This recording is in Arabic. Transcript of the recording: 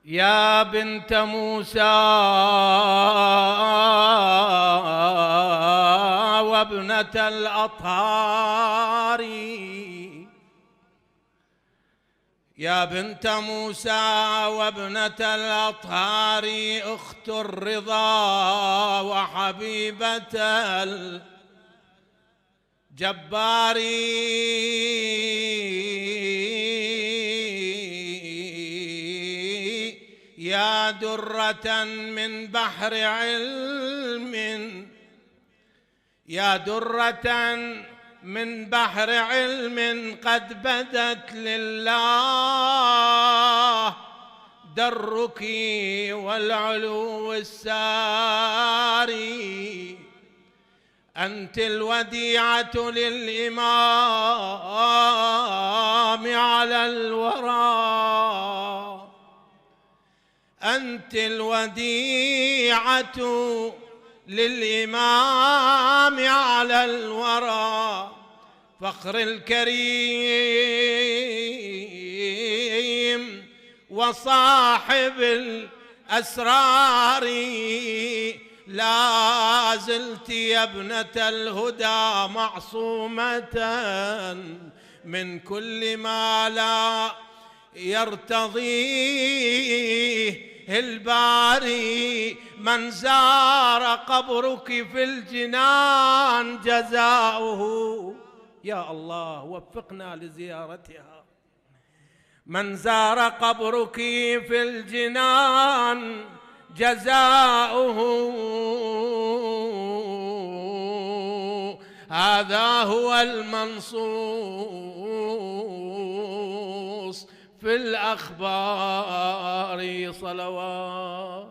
يا بنت موسى وابنة الأطهار، يا بنت موسى وابنة الأطهار، أخت الرضا وحبيبة الجبار، يا درة من بحر علم، يا درة من بحر علم قد بدت لله درك والعلو الساري، أنت الوديعة للإمام على الورى، أنت الوديعة للإمام على الورى، فخر الكريم وصاحب الأسرار، لا زلت يا ابنة الهدى معصومة من كل ما لا يرتضيه الباري، من زار قبرك في الجنان جزاؤه، يا الله وفقنا لزيارتها، من زار قبرك في الجنان جزاؤه، هذا هو المنصوص في الأخبار. صلوات